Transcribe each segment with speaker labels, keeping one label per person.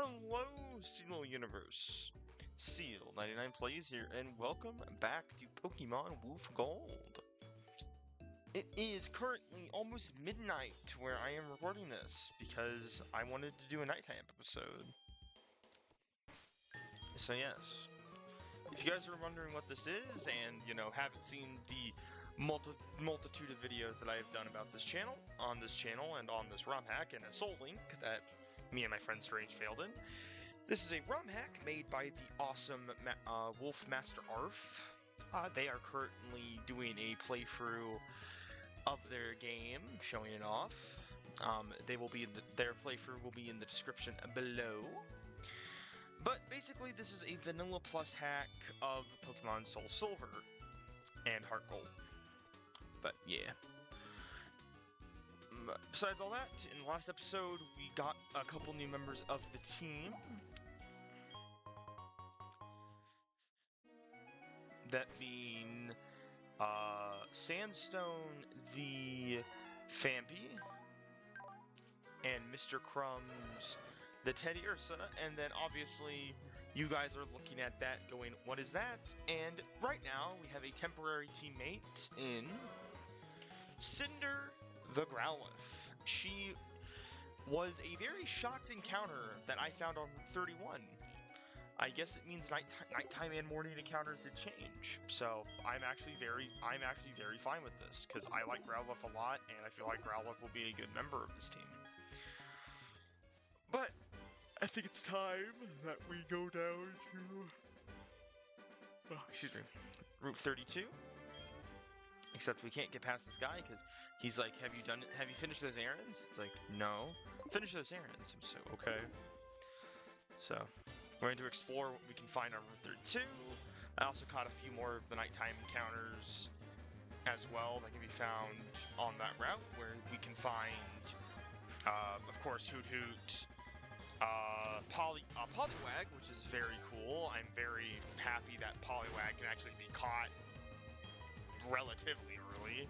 Speaker 1: Hello, Seel Universe. Seel99 plays here, and welcome back to Pokemon WoofGold. It is currently almost midnight where I am recording this, because I wanted to do a nighttime episode. So yes, if you guys are wondering what this is, and, haven't seen the multitude of videos that I have done about this channel, on this channel, and on this ROM hack, and a soul link that me and my friend Strange failed in. This is a ROM hack made by the awesome Wolf Master Arf. They are currently doing a playthrough of their game, showing it off. Their playthrough will be in the description below. But basically, this is a vanilla plus hack of Pokemon Soul Silver and Heart Gold. But yeah. Besides all that, in the last episode, we got a couple new members of the team. That being Sandstone the Fampy, and Mr. Crumbs the Teddy Ursa, and then obviously you guys are looking at that going, what is that? And right now we have a temporary teammate in Cinder the Growlithe. She was a very shocked encounter that I found on Route 31. I guess it means nighttime and morning encounters did change. So I'm actually very fine with this, because I like Growlithe a lot, and I feel like Growlithe will be a good member of this team. But I think it's time that we go down to Route 32. Except we can't get past this guy because he's like, have you finished those errands? It's like, no. Finish those errands. So, okay. So, we're going to explore what we can find on Route 32. I also caught a few more of the nighttime encounters as well that can be found on that route, where we can find, of course, Hoot Hoot, Poliwag, which is very cool. I'm very happy that Poliwag can actually be caught relatively early,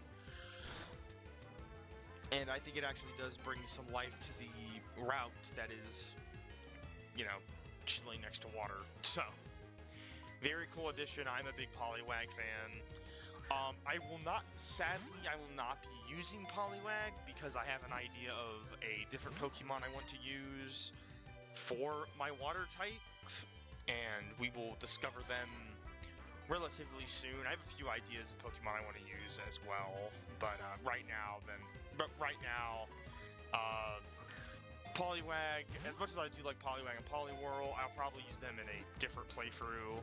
Speaker 1: and I think it actually does bring some life to the route that is, chilling next to water. So, very cool addition. I'm a big Poliwag fan. Sadly, I will not be using Poliwag because I have an idea of a different Pokemon I want to use for my water type, and we will discover them relatively soon. I have a few ideas of Pokemon I want to use as well, but right now, Poliwag, as much as I do like Poliwag and Poliwhirl, I'll probably use them in a different playthrough,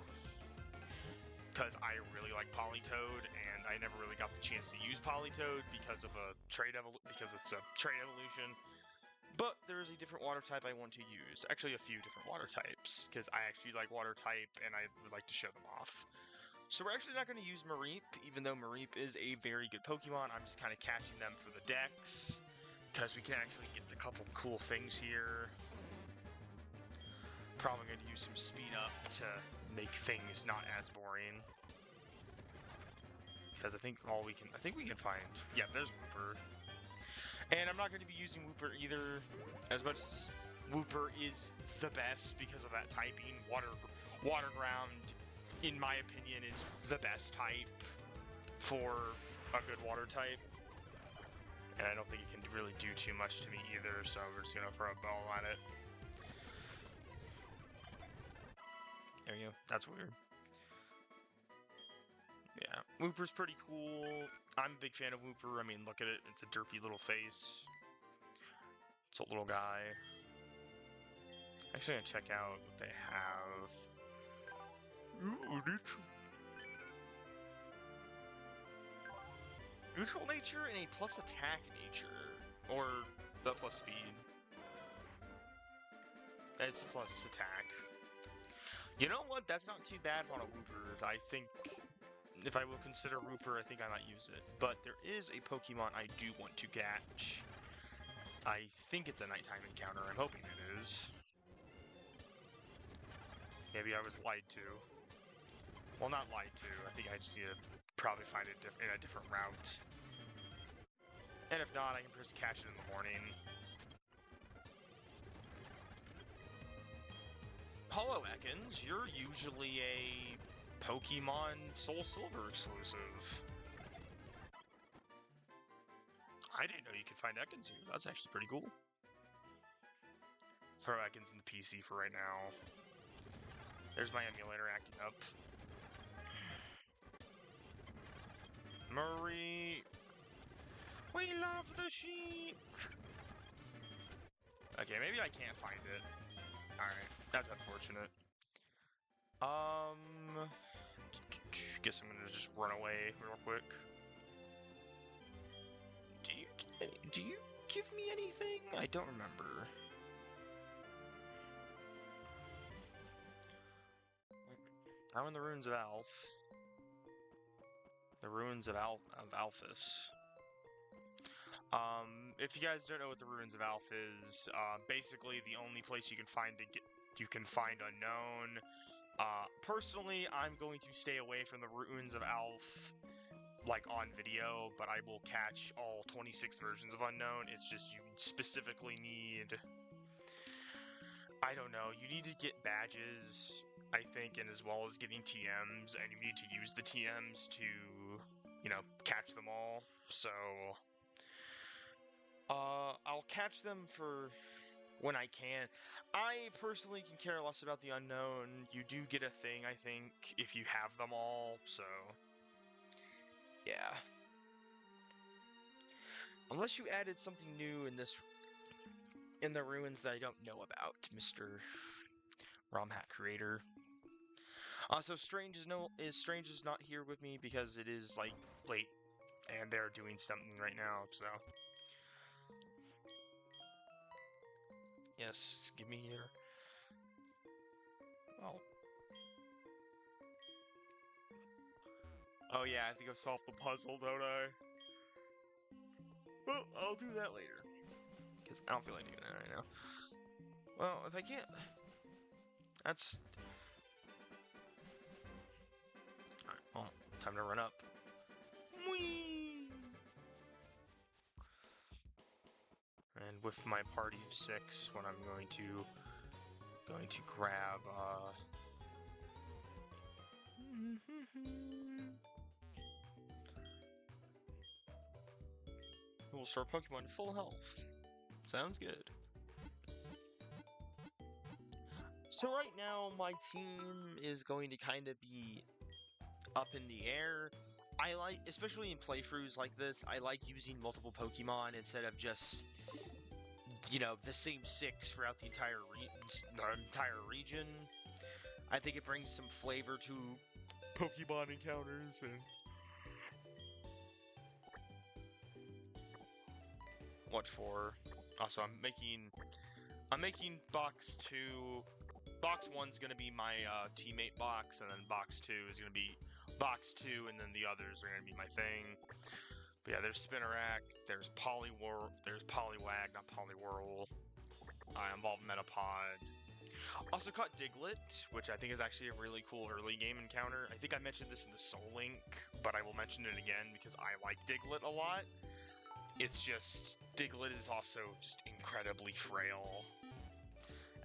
Speaker 1: because I really like Politoed, and I never really got the chance to use Politoed because it's a trade evolution. But there is a different water type I want to use. Actually, a few different water types, because I actually like water type, and I would like to show them off. So we're actually not going to use Mareep, even though Mareep is a very good Pokemon. I'm just kind of catching them for the dex, because we can actually get a couple cool things here. Probably going to use some speed up to make things not as boring. Because I think we can find, yeah, there's Wooper. And I'm not going to be using Wooper either, as much as Wooper is the best because of that typing. Water Ground, in my opinion, is the best type for a good water type. And I don't think it can really do too much to me either, so we're just going to throw a ball at it. There you go. That's weird. Yeah, Wooper's pretty cool. I'm a big fan of Wooper. I mean, look at it. It's a derpy little face. It's a little guy. Actually, I'm gonna check out what they have. Ooh, neutral nature and a plus attack nature. Or the plus speed. It's plus attack. You know what? That's not too bad on a Wooper. I think if I will consider Wooper, I think I might use it. But there is a Pokemon I do want to catch. I think it's a nighttime encounter. I'm hoping it is. Maybe I was lied to. Well, not lied to. I think I just need to probably find it in a different route. And if not, I can just catch it in the morning. Hello, Ekans. You're usually a Pokemon Soul Silver exclusive. I didn't know you could find Ekans here. That's actually pretty cool. Throw Ekans in the PC for right now. There's my emulator acting up. Murray. We love the sheep. Okay, maybe I can't find it. Alright, that's unfortunate. Guess I'm gonna just run away real quick. Do you give me anything? I don't remember. I'm in the ruins of Alf. The ruins of Alphys. If you guys don't know what the ruins of Alf is, basically the only place you can find unknown. Personally, I'm going to stay away from the ruins of Alf, like on video, but I will catch all 26 versions of unknown. It's just you specifically need, I don't know, you need to get badges, I think, and as well as getting TMs, and you need to use the TMs to, you know, catch them all. So I'll catch them for when I can. I personally can care less about the unknown. You do get a thing, I think, if you have them all, so yeah. Unless you added something new in the ruins that I don't know about, Mr. ROM hack creator. Also, Strange is not here with me because it is like late and they're doing something right now, so yes, give me your... Oh yeah, I have to go solve the puzzle, don't I? Well, I'll do that later. Because I don't feel like doing that right now. Well, if I can't... That's... Alright, well, time to run up. Whee! And with my party of 6, what I'm going to grab, we'll start Pokemon full health. Sounds good. So right now, my team is going to kind of be up in the air. I like, especially in playthroughs like this, I like using multiple Pokemon instead of just, you know, the same 6 throughout the entire region. I think it brings some flavor to Pokemon encounters. And what for? Also, I'm making box 2. Box 1's gonna be my teammate box, and then box 2 is gonna be box 2, and then the others are gonna be my thing. But yeah, there's Spinarak, there's Poliwag, not Poliwhirl. I involved Metapod. Also caught Diglett, which I think is actually a really cool early game encounter. I think I mentioned this in the Soul Link, but I will mention it again because I like Diglett a lot. It's just, Diglett is also just incredibly frail.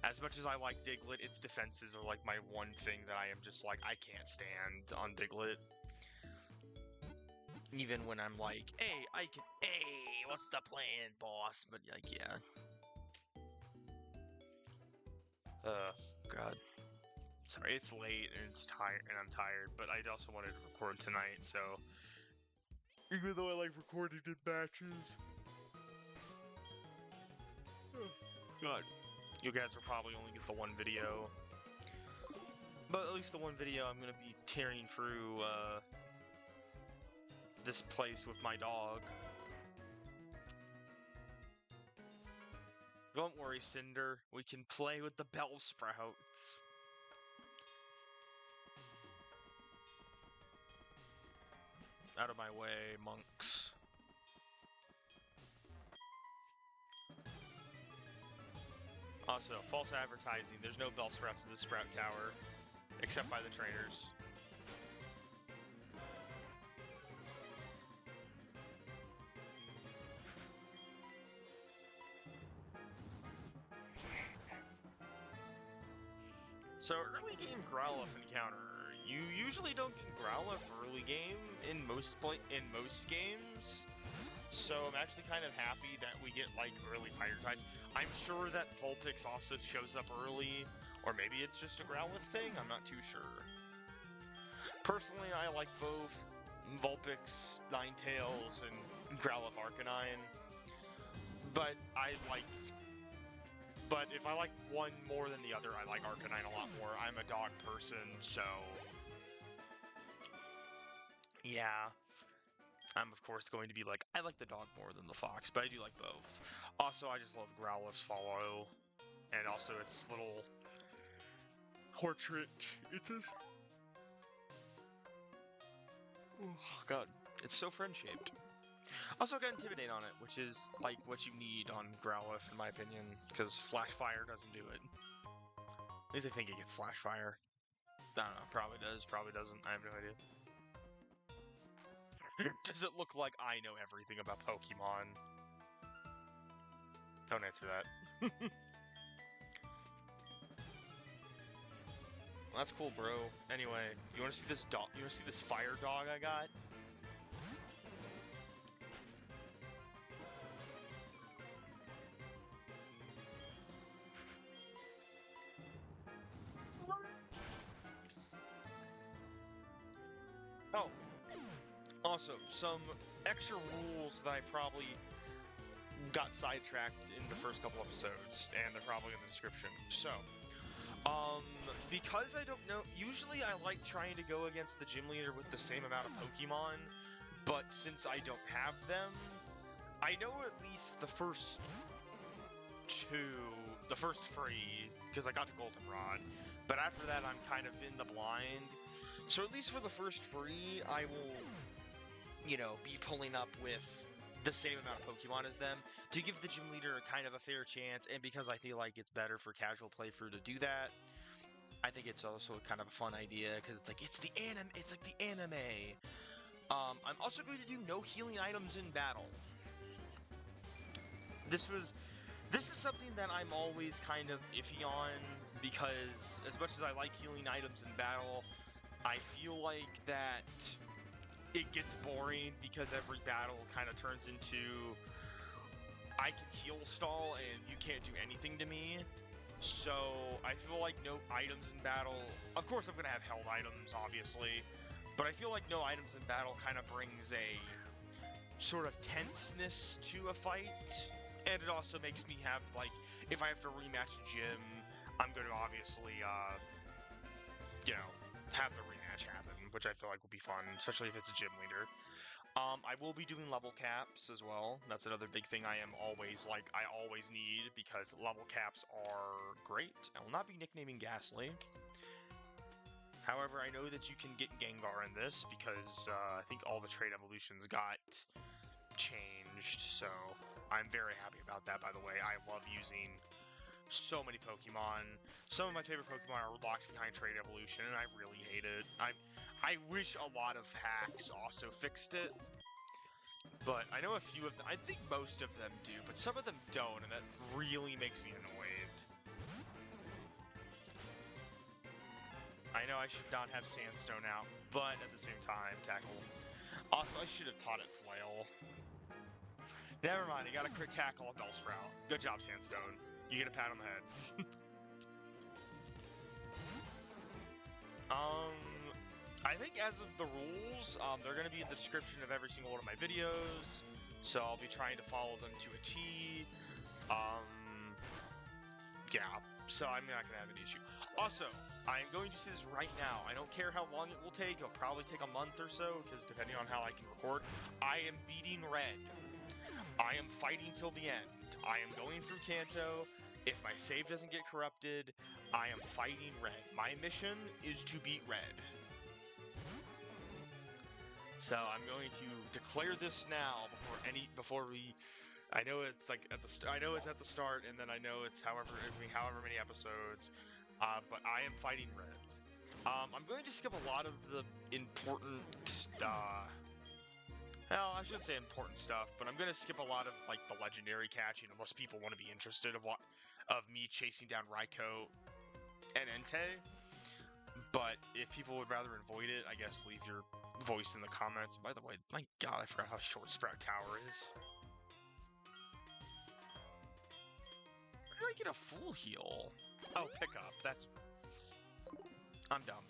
Speaker 1: As much as I like Diglett, its defenses are like my one thing that I am just like, I can't stand on Diglett. Even when I'm like, hey, what's the plan, boss? But like, yeah. God. Sorry, it's late and I'm tired, but I also wanted to record tonight, so even though I like recording in batches. God. You guys will probably only get the one video. But at least the one video I'm gonna be tearing through this place with my dog. Don't worry, Cinder. We can play with the bellsprouts. Out of my way, monks. Also, false advertising. There's no bellsprouts in the Sprout Tower, except by the trainers. So, early game Growlithe encounter. You usually don't get Growlithe early game in most games. So I'm actually kind of happy that we get like early fighter types. I'm sure that Vulpix also shows up early, or maybe it's just a Growlithe thing, I'm not too sure. Personally, I like both Vulpix, Ninetales, and Growlithe Arcanine. But if I like one more than the other, I like Arcanine a lot more. I'm a dog person, so yeah. I'm of course going to be like, I like the dog more than the fox, but I do like both. Also, I just love Growlithe's follow, and also its little portrait. It's a... Oh god, it's so friend-shaped. Also got Intimidate on it, which is like what you need on Growlithe, in my opinion, because Flash Fire doesn't do it. At least I think it gets Flash Fire. I don't know, probably does, probably doesn't, I have no idea. Does it look like I know everything about Pokemon? Don't answer that. Well, that's cool, bro. Anyway, you want to see this dog? You want to see this fire dog I got? Oh. Also, some extra rules that I probably got sidetracked in the first couple episodes, and they're probably in the description. So, because I don't know, usually I like trying to go against the gym leader with the same amount of Pokemon, but since I don't have them, I know at least the first three, because I got to Goldenrod, but after that I'm kind of in the blind. So at least for the first three, I will, you know, be pulling up with the same amount of Pokemon as them to give the gym leader kind of a fair chance, and because I feel like it's better for casual playthrough to do that, I think it's also kind of a fun idea, because it's like, it's like the anime. I'm also going to do no healing items in battle. This is something that I'm always kind of iffy on, because as much as I like healing items in battle, I feel like that it gets boring because every battle kind of turns into I can heal stall and you can't do anything to me. So I feel like no items in battle. Of course I'm gonna have held items, obviously, but I feel like no items in battle kind of brings a sort of tenseness to a fight, and it also makes me have, like, if I have to rematch Jim, I'm gonna obviously you know, have the rematch happen, which I feel like will be fun, especially if it's a gym leader. I will be doing level caps as well. That's another big thing I always need, because level caps are great. I will not be nicknaming Ghastly. However, I know that you can get Gengar in this, because I think all the trait evolutions got changed, so I'm very happy about that, by the way. I love using so many Pokemon. Some of my favorite Pokemon are locked behind trait evolution, and I really hate it. I wish a lot of hacks also fixed it, but I know a few of them, I think most of them do, but some of them don't, and that really makes me annoyed. I know I should not have Sandstone out, but at the same time, Tackle. Also, I should have taught it Flail. Never mind, I got a crit tackle of Bellsprout. Good job, Sandstone. You get a pat on the head. I think as of the rules, they're going to be in the description of every single one of my videos, so I'll be trying to follow them to a T. Yeah, so I'm not going to have an issue. Also, I am going to say this right now. I don't care how long it will take. It'll probably take a month or so, because depending on how I can record, I am beating Red. I am fighting till the end. I am going through Kanto. If my save doesn't get corrupted, I am fighting Red. My mission is to beat Red. So I'm going to declare this now before we. I know it's like at the I know it's at the start, and then I know it's however many episodes. But I am fighting Red. I'm going to skip a lot of the important. Well, I shouldn't say important stuff, but I'm going to skip a lot of like the legendary catching, unless people want to be interested of me chasing down Raikou. and Entei. But if people would rather avoid it, I guess leave your voice in the comments. By the way, my god, I forgot how short Sprout Tower is. Where did I get a full heal? Oh, pickup. That's... I'm dumb.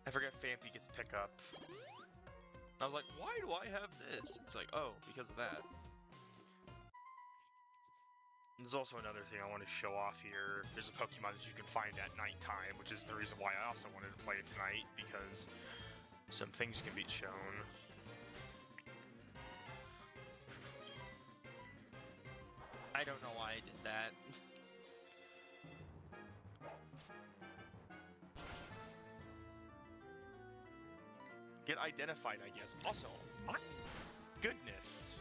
Speaker 1: I forget Fampy gets pickup. I was like, why do I have this? It's like, oh, because of that. There's also another thing I want to show off here. There's a Pokemon that you can find at nighttime, which is the reason why I also wanted to play it tonight, because some things can be shown. I don't know why I did that. Get identified, I guess. Also, my goodness.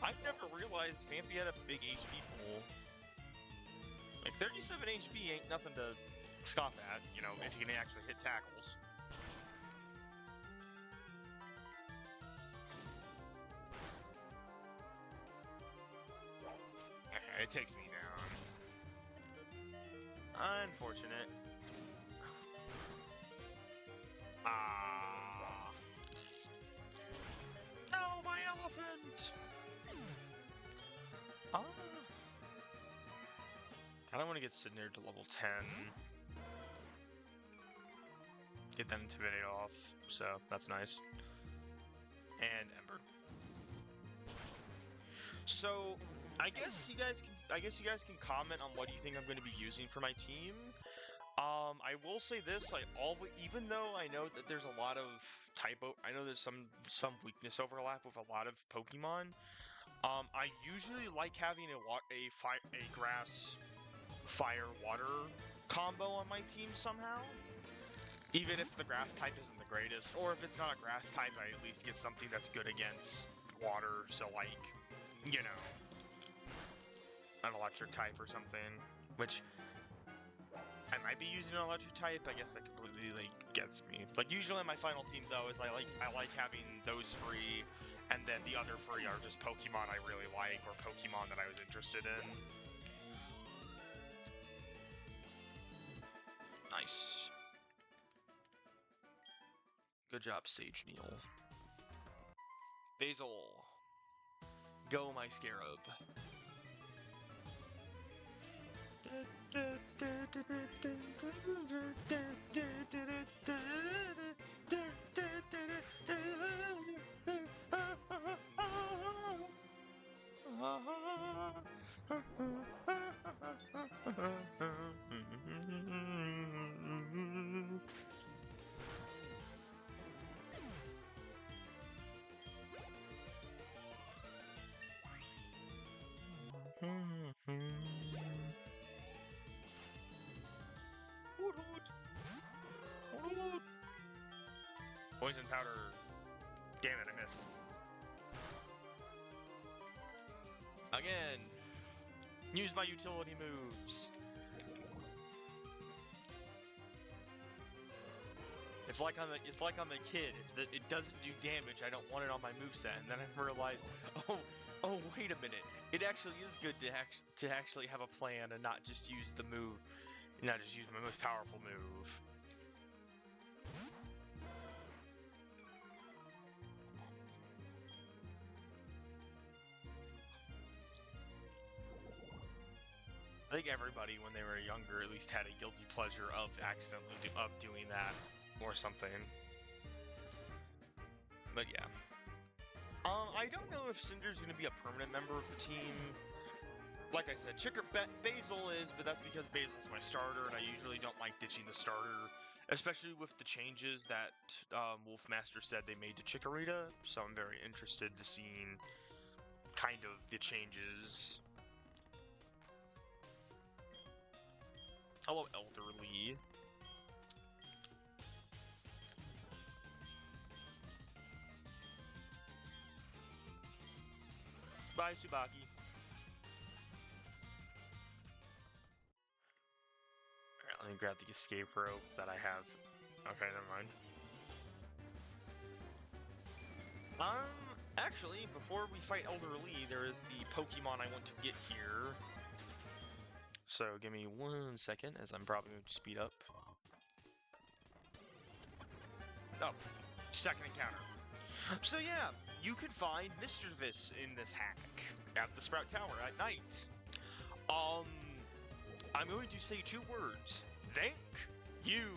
Speaker 1: I never realized Fampy had a big HP pool. Like, 37 HP ain't nothing to scoff at, you know, if you can actually hit tackles. It takes me down. Unfortunate. Ah. No, my elephant! I don't want to get Sidney to level 10. Get them intimidated off, so that's nice. And Ember. So I guess you guys can comment on what you think I'm going to be using for my team. I will say this, even though I know that there's a lot of I know there's some weakness overlap with a lot of Pokemon. I usually like having a grass, fire, water combo on my team somehow. Even if the grass type isn't the greatest, or if it's not a grass type, I at least get something that's good against water. So like, you know, an electric type or something, which I might be using an electric type. I guess that completely like gets me. Like usually my final team though is I like having those three, and then the other three are just Pokemon I really like or Pokemon that I was interested in. Nice. Good job, Sage Neil. Basil. Go, my Scarab. Poison powder. Damn it, I missed. Again. Use my utility moves. It's like I'm a kid. If it doesn't do damage, I don't want it on my moveset. And then I realize, oh, wait a minute. It actually is good to actually have a plan and not just use the move, not just use my most powerful move. I think everybody, when they were younger, at least had a guilty pleasure of doing that or something. But yeah. I don't know if Cinder's going to be a permanent member of the team. Like I said, Basil is, but that's because Basil's my starter, and I usually don't like ditching the starter, especially with the changes that Wolfmaster said they made to Chikorita, so I'm very interested to seeing kind of the changes. Hello, Elderly. Bye, Tsubaki. Alright, let me grab the escape rope that I have. Okay, never mind. Actually, before we fight Elderly, there is the Pokemon I want to get here. So give me 1 second, as I'm probably going to speed up. Oh, second encounter. So yeah, you can find Mischievous in this hack at the Sprout Tower at night. I'm going to say 2 words. Thank you.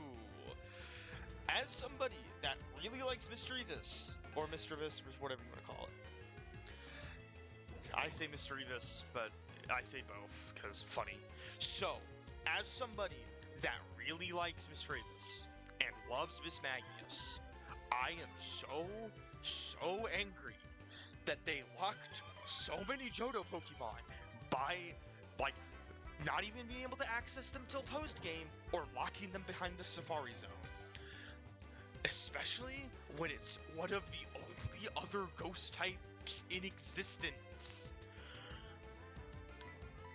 Speaker 1: As somebody that really likes Mischievous, or Mischievous, whatever you want to call it. I say Mischievous, but I say both, because funny. So, as somebody that really likes Mischievous and loves Miss Magius, I am so angry that they locked so many Johto Pokemon by, like, not even being able to access them till post-game, or locking them behind the Safari Zone. Especially when it's one of the only other ghost types in existence.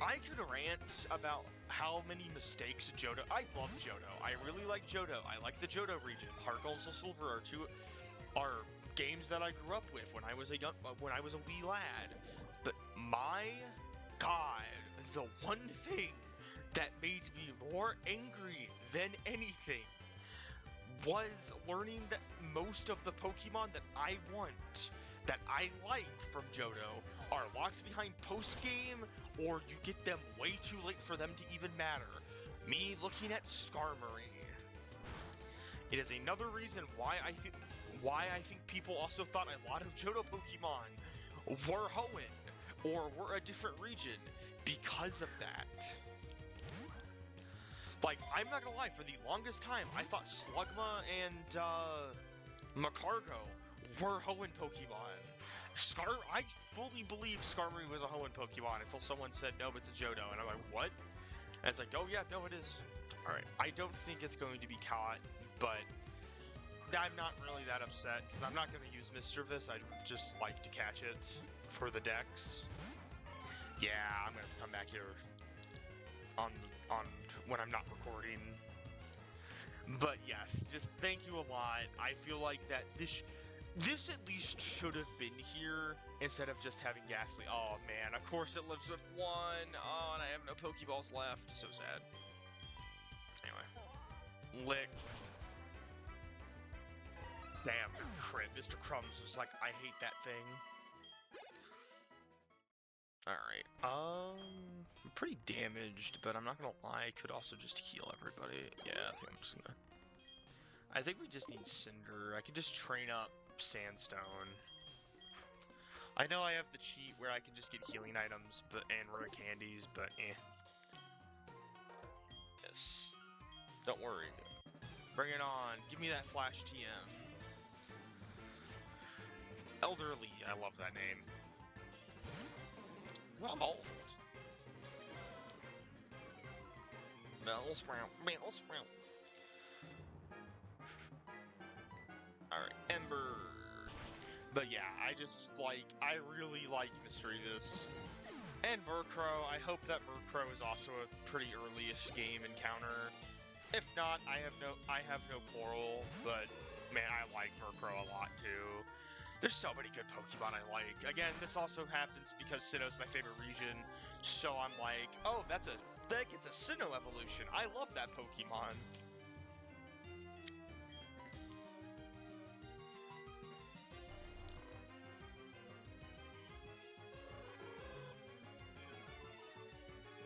Speaker 1: I could rant about how many mistakes Johto... I love Johto. I really like Johto. I like the Johto region. Heart Gold, Soul Silver are games that I grew up with when I was a wee lad. But my God, the one thing that made me more angry than anything was learning that most of the Pokemon that I want, that I like from Johto, are locked behind post-game, or you get them way too late for them to even matter. Me looking at Skarmory. It is another reason why I think people also thought a lot of Johto Pokemon were Hoenn, or were a different region, because of that. Like, I'm not gonna lie, for the longest time, I thought Slugma and, Macargo were Hoenn Pokemon. I fully believed Skarmory was a Hoenn Pokemon until someone said, no, it's a Johto, and I'm like, what? And it's like, oh yeah, no, it is. Alright, I don't think it's going to be caught, but I'm not really that upset, because I'm not going to use Mischievous. I'd just like to catch it for the decks. Yeah, I'm going to have to come back here on when I'm not recording. But yes, just thank you a lot. I feel like that this at least should have been here instead of just having Ghastly. Oh man, of course it lives with 1. Oh, and I have no Pokeballs left. So sad. Anyway. Lick. Damn, crit. Mr. Crumbs was like, I hate that thing. Alright, I'm pretty damaged, but I'm not gonna lie, I could also just heal everybody. Yeah, I think we just need Cinder. I could just train up Sandstone. I know I have the cheat where I can just get healing items and rare candies, but eh. Yes. Don't worry. Bring it on. Give me that Flash TM. Elderly, I love that name. I'm old. Bellsprout. Alright, Ember. But yeah, I really like Mischievous. And Murkrow. I hope that Murkrow is also a pretty early-ish game encounter. If not, I have no quarrel, but man, I like Murkrow a lot too. There's so many good Pokemon I like. Again, this also happens because Sinnoh's my favorite region, so I'm like, oh, it's a Sinnoh evolution. I love that Pokemon.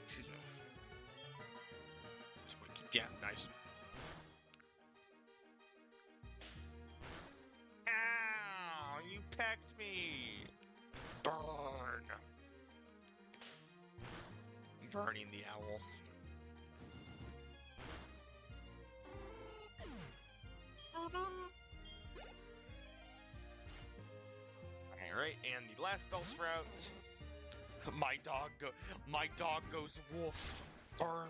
Speaker 1: Excuse me. Yeah, nice. Ow! You pecked me! Burn! Burning the owl. Alright, and the last Bellsprout. My dog goes woof. Burn!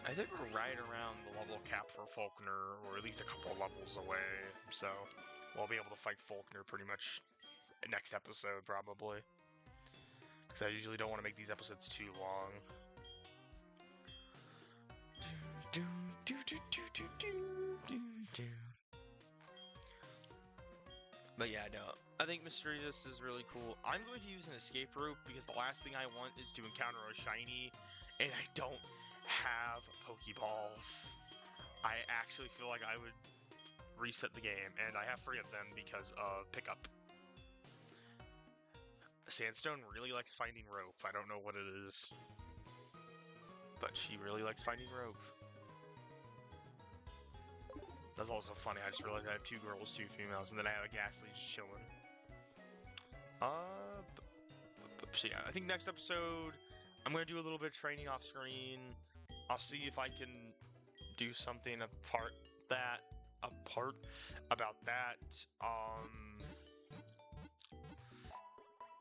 Speaker 1: I think we're right around the level cap for Faulkner, or at least a couple levels away, so we'll be able to fight Faulkner pretty much next episode, probably. Because I usually don't want to make these episodes too long. But yeah, no. I think Mysterious is really cool. I'm going to use an escape rope because the last thing I want is to encounter a shiny, and I don't have Pokeballs. I actually feel like I would reset the game, and I have 3 of them because of pickup. Sandstone really likes finding rope. I don't know what it is, but she really likes finding rope. That's also funny. I just realized I have 2 girls, 2 females, and then I have a Ghastly just chilling. So yeah, I think next episode I'm gonna do a little bit of training off screen. I'll see if I can do something apart about that.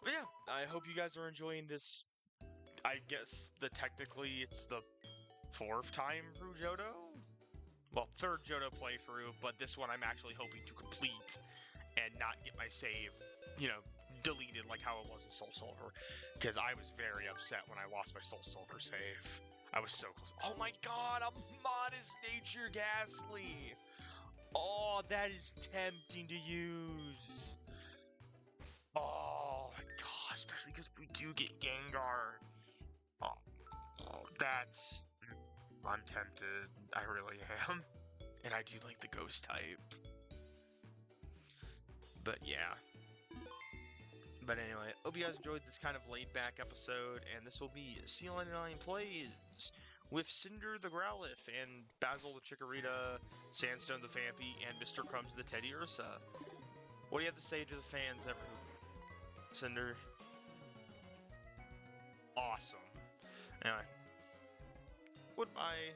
Speaker 1: But yeah, I hope you guys are enjoying this. I guess technically it's the 4th time through Johto. Well, 3rd Johto playthrough, but this one I'm actually hoping to complete and not get my save, deleted like how it was in Soul Silver. Because I was very upset when I lost my Soul Silver save. I was so close. Oh my god, a Modest Nature Ghastly! Oh, that is tempting to use. Oh my god, especially because we do get Gengar. Oh, that's... I'm tempted. I really am. And I do like the ghost type. But yeah. But anyway, hope you guys enjoyed this kind of laid-back episode, and this will be Seel 99 Plays with Cinder the Growlithe, and Basil the Chikorita, Sandstone the Phanpy, and Mr. Crumbs the Teddy Ursa. What do you have to say to the fans, Cinder? Awesome. Anyway. Goodbye.